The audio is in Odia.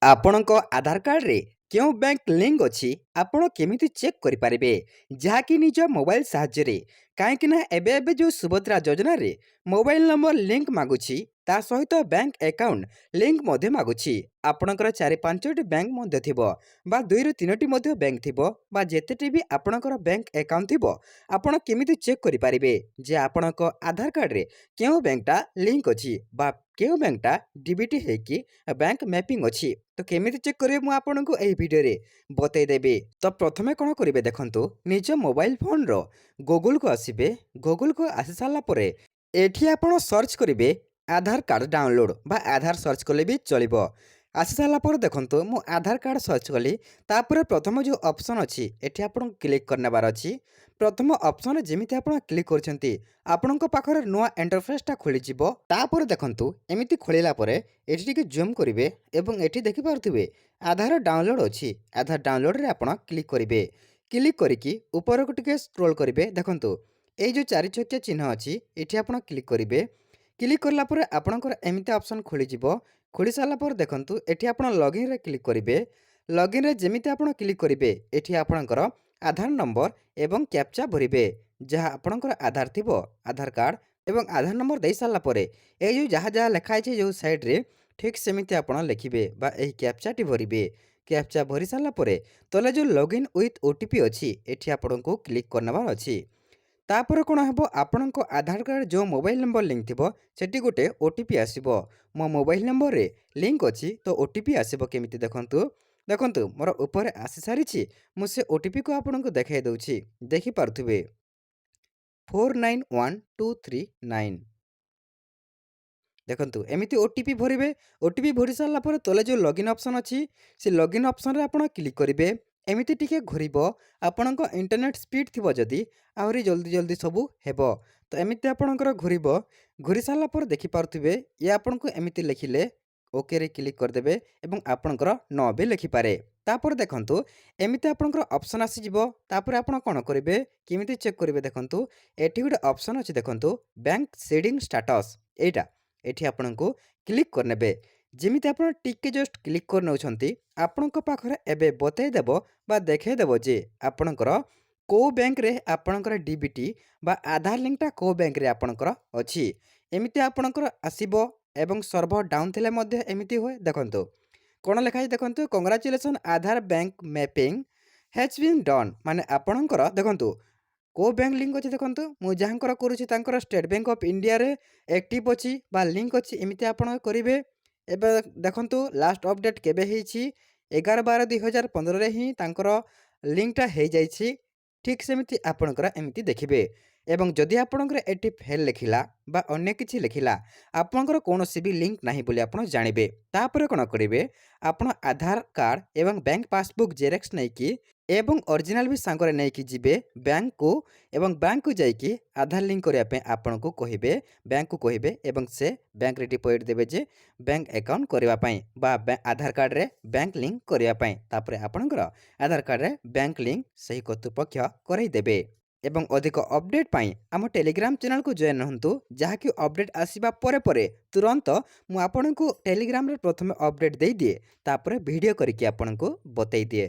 ଆପଣଙ୍କ ଆଧାର କାର୍ଡ଼ରେ କେଉଁ ବ୍ୟାଙ୍କ ଲିଙ୍କ ଅଛି ଆପଣ କେମିତି ଚେକ୍ କରିପାରିବେ ଯାହାକି ନିଜ ମୋବାଇଲ ସାହାଯ୍ୟରେ। କାହିଁକି ନା ଏବେ ଏବେ ଯେଉଁ ସୁଭଦ୍ରା ଯୋଜନାରେ ମୋବାଇଲ ନମ୍ବର ଲିଙ୍କ ମାଗୁଛି ତା ସହିତ ବ୍ୟାଙ୍କ ଆକାଉଣ୍ଟ ଲିଙ୍କ ମଧ୍ୟ ମାଗୁଛି। ଆପଣଙ୍କର 4-5ଟି ବ୍ୟାଙ୍କ ମଧ୍ୟ ଥିବ ବା 2-3ଟି ମଧ୍ୟ ବ୍ୟାଙ୍କ ଥିବ ବା ଯେତେଟି ବି ଆପଣଙ୍କର ବ୍ୟାଙ୍କ ଆକାଉଣ୍ଟ ଥିବ ଆପଣ କେମିତି ଚେକ୍ କରିପାରିବେ ଯେ ଆପଣଙ୍କ ଆଧାର କାର୍ଡ଼ରେ କେଉଁ ବ୍ୟାଙ୍କଟା ଲିଙ୍କ ଅଛି ବା କେଉଁ ବ୍ୟାଙ୍କଟା ଡିବିଟି ହେଇକି ବ୍ୟାଙ୍କ ମ୍ୟାପିଂ ଅଛି। ତ କେମିତି ଚେକ୍ କରିବେ ମୁଁ ଆପଣଙ୍କୁ ଏହି ଭିଡ଼ିଓରେ ବତେଇଦେବି। ତ ପ୍ରଥମେ କ'ଣ କରିବେ ଦେଖନ୍ତୁ, ନିଜ ମୋବାଇଲ ଫୋନର ଗୁଗୁଲକୁ ଆସିବେ। ଗୁଗୁଲକୁ ଆସି ସାରିଲା ପରେ ଏଠି ଆପଣ ସର୍ଚ୍ଚ କରିବେ ଆଧାର କାର୍ଡ଼ ଡାଉନଲୋଡ଼ ବା ଆଧାର ସର୍ଚ୍ଚ କଲେ ବି ଚଳିବ। ଆସି ସାରିଲା ପରେ ଦେଖନ୍ତୁ ମୁଁ ଆଧାର କାର୍ଡ଼ ସର୍ଚ୍ଚ କଲି। ତାପରେ ପ୍ରଥମ ଯେଉଁ ଅପସନ୍ ଅଛି ଏଠି ଆପଣଙ୍କୁ କ୍ଲିକ୍ କରିନେବାର ଅଛି। ପ୍ରଥମ ଅପସନ୍ରେ ଯେମିତି ଆପଣ କ୍ଲିକ୍ କରିଛନ୍ତି ଆପଣଙ୍କ ପାଖରେ ନୂଆ ଇଣ୍ଟରଫେସ୍ଟା ଖୋଲିଯିବ। ତାପରେ ଦେଖନ୍ତୁ ଏମିତି ଖୋଲିଲା ପରେ ଏଠି ଟିକେ ଜୁମ୍ କରିବେ ଏବଂ ଏଠି ଦେଖିପାରୁଥିବେ ଆଧାର ଡାଉନଲୋଡ଼ ଅଛି। ଆଧାର ଡାଉନଲୋଡ଼ରେ ଆପଣ କ୍ଲିକ୍ କରିବେ। କ୍ଲିକ୍ କରିକି ଉପରକୁ ଟିକେ ସ୍କ୍ରୋଲ୍ କରିବେ। ଦେଖନ୍ତୁ ଏଇ ଯେଉଁ 4 ଚକିଆ ଚିହ୍ନ ଅଛି ଏଠି ଆପଣ କ୍ଲିକ୍ କରିବେ। କ୍ଲିକ୍ କଲା ପରେ ଆପଣଙ୍କର ଏମିତି ଅପସନ୍ ଖୋଲିଯିବ। ଖୋଲି ସାରିଲା ପରେ ଦେଖନ୍ତୁ ଏଠି ଆପଣ ଲଗ୍ଇନ୍ରେ କ୍ଲିକ୍ କରିବେ। ଲଗ୍ଇନ୍ରେ ଯେମିତି ଆପଣ କ୍ଲିକ୍ କରିବେ ଏଠି ଆପଣଙ୍କର ଆଧାର ନମ୍ବର ଏବଂ କ୍ୟାପ୍ଚା ଭରିବେ। ଯାହା ଆପଣଙ୍କର ଆଧାର ଥିବ ଆଧାର କାର୍ଡ଼ ଏବଂ ଆଧାର ନମ୍ବର ଦେଇ ସାରିଲା ପରେ ଏଇ ଯେଉଁ ଯାହା ଯାହା ଲେଖା ହେଇଛି ଯେଉଁ ସାଇଡ଼୍ରେ ଠିକ୍ ସେମିତି ଆପଣ ଲେଖିବେ ବା ଏହି କ୍ୟାପ୍ଚାଟି ଭରିବେ। କ୍ୟାପ୍ଚା ଭରି ସାରିଲା ପରେ ତଳେ ଯେଉଁ ଲଗ୍ଇନ୍ ୱିଥ୍ OTP ଅଛି ଏଠି ଆପଣଙ୍କୁ କ୍ଲିକ୍ କରିନେବାର ଅଛି। ତାପରେ କ'ଣ ହେବ, ଆପଣଙ୍କ ଆଧାର କାର୍ଡ଼ ଯେଉଁ ମୋବାଇଲ ନମ୍ବର ଲିଙ୍କ ଥିବ ସେଠି ଗୋଟେ OTP ଆସିବ। ମୋ ମୋବାଇଲ ନମ୍ବରରେ ଲିଙ୍କ ଅଛି ତ OTP ଆସିବ କେମିତି ଦେଖନ୍ତୁ। ଦେଖନ୍ତୁ ମୋର ଉପରେ ଆସିସାରିଛି। ମୁଁ ସେ OTPକୁ ଆପଣଙ୍କୁ ଦେଖାଇ ଦେଉଛି। ଦେଖିପାରୁଥିବେ 491239। ଦେଖନ୍ତୁ ଏମିତି OTP ଭରିବେ। OTP ଭରି ସାରିଲା ପରେ ତଳେ ଯେଉଁ ଲଗ୍ଇନ୍ ଅପସନ୍ ଅଛି ସେ ଲଗ୍ଇନ୍ ଅପସନ୍ରେ ଆପଣ କ୍ଲିକ୍ କରିବେ। ଏମିତି ଟିକେ ଘୁରିବ। ଆପଣଙ୍କ ଇଣ୍ଟରନେଟ୍ ସ୍ପିଡ୍ ଥିବ ଯଦି ଆହୁରି ଜଲ୍ଦି ଜଲ୍ଦି ସବୁ ହେବ। ତ ଏମିତି ଆପଣଙ୍କର ଘୁରିବ। ଘୁରି ସାରିଲା ପରେ ଦେଖିପାରୁଥିବେ ଇଏ ଆପଣଙ୍କୁ ଏମିତି ଲେଖିଲେ ଓକେରେ କ୍ଲିକ୍ କରିଦେବେ ଏବଂ ଆପଣଙ୍କର ନ ବି ଲେଖିପାରେ। ତାପରେ ଦେଖନ୍ତୁ ଏମିତି ଆପଣଙ୍କର ଅପସନ୍ ଆସିଯିବ। ତାପରେ ଆପଣ କ'ଣ କରିବେ କେମିତି ଚେକ୍ କରିବେ ଦେଖନ୍ତୁ, ଏଠି ଗୋଟେ ଅପସନ୍ ଅଛି ଦେଖନ୍ତୁ ବ୍ୟାଙ୍କ ସିଡ଼ିଂ ଷ୍ଟାଟସ୍। ଏଇଟା ଏଠି ଆପଣଙ୍କୁ କ୍ଲିକ୍ କରିନେବେ। ଯେମିତି ଆପଣ ଟିକେ ଜଷ୍ଟ କ୍ଲିକ୍ କରିନେଉଛନ୍ତି ଆପଣଙ୍କ ପାଖରେ ଏବେ ବତେଇଦେବ ବା ଦେଖାଇଦେବ ଯେ ଆପଣଙ୍କର କେଉଁ ବ୍ୟାଙ୍କରେ ଆପଣଙ୍କର ଡିବିଟି ବା ଆଧାର ଲିଙ୍କଟା କେଉଁ ବ୍ୟାଙ୍କରେ ଆପଣଙ୍କର ଅଛି। ଏମିତି ଆପଣଙ୍କର ଆସିବ ଏବଂ ସର୍ଭର ଡାଉନ୍ ଥିଲେ ମଧ୍ୟ ଏମିତି ହୁଏ। ଦେଖନ୍ତୁ କ'ଣ ଲେଖା ହେଇଛି ଦେଖନ୍ତୁ, congratulation Aadhaar bank mapping has been done. ମାନେ ଆପଣଙ୍କର ଦେଖନ୍ତୁ କେଉଁ ବ୍ୟାଙ୍କ ଲିଙ୍କ ଅଛି ଦେଖନ୍ତୁ, ମୁଁ ଯାହାଙ୍କର କରୁଛି ତାଙ୍କର ଷ୍ଟେଟ୍ ବ୍ୟାଙ୍କ ଅଫ୍ ଇଣ୍ଡିଆରେ ଆକ୍ଟିଭ୍ ଅଛି ବା ଲିଙ୍କ ଅଛି। ଏମିତି ଆପଣ କରିବେ। ଏବେ ଦେଖନ୍ତୁ ଲାଷ୍ଟ ଅପଡ଼େଟ୍ କେବେ ହେଇଛି 11/12/2015ରେ ହିଁ ତାଙ୍କର ଲିଙ୍କଟା ହେଇଯାଇଛି। ଠିକ୍ ସେମିତି ଆପଣଙ୍କର ଏମିତି ଦେଖିବେ। ଏବଂ ଯଦି ଆପଣଙ୍କର ଏଠି ଫେଲ୍ ଲେଖିଲା ବା ଅନ୍ୟ କିଛି ଲେଖିଲା ଆପଣଙ୍କର କୌଣସି ବି ଲିଙ୍କ ନାହିଁ ବୋଲି ଆପଣ ଜାଣିବେ। ତାପରେ କ'ଣ କରିବେ, ଆପଣ ଆଧାର କାର୍ଡ଼ ଏବଂ ବ୍ୟାଙ୍କ ପାସବୁକ୍ ଜେରକ୍ସ ନେଇକି ଏବଂ ଅରିଜିନାଲ ବି ସାଙ୍ଗରେ ନେଇକି ଯିବେ ବ୍ୟାଙ୍କକୁ ଏବଂ ବ୍ୟାଙ୍କକୁ ଯାଇକି ଆଧାର ଲିଙ୍କ କରିବା ପାଇଁ ଆପଣଙ୍କୁ କହିବେ, ବ୍ୟାଙ୍କକୁ କହିବେ ଏବଂ ସେ ବ୍ୟାଙ୍କରେ ଡିପୋଜିଟ୍ ଦେବେ ଯେ ବ୍ୟାଙ୍କ ଆକାଉଣ୍ଟ କରିବା ପାଇଁ ବା ଆଧାର କାର୍ଡ଼ରେ ବ୍ୟାଙ୍କ ଲିଙ୍କ କରିବା ପାଇଁ। ତାପରେ ଆପଣଙ୍କର ଆଧାର କାର୍ଡ଼ରେ ବ୍ୟାଙ୍କ ଲିଙ୍କ ସେହି କର୍ତ୍ତୃପକ୍ଷ କରାଇଦେବେ। ଏବଂ ଅଧିକ ଅପଡ଼େଟ୍ ପାଇଁ ଆମ ଟେଲିଗ୍ରାମ ଚ୍ୟାନେଲକୁ ଜଏନ୍ ହୁଅନ୍ତୁ, ଯାହାକି ଅପଡ଼େଟ୍ ଆସିବା ପରେ ପରେ ତୁରନ୍ତ ମୁଁ ଆପଣଙ୍କୁ ଟେଲିଗ୍ରାମରେ ପ୍ରଥମେ ଅପଡ଼େଟ୍ ଦେଇଦିଏ ତାପରେ ଭିଡ଼ିଓ କରିକି ଆପଣଙ୍କୁ ବତେଇ ଦିଏ।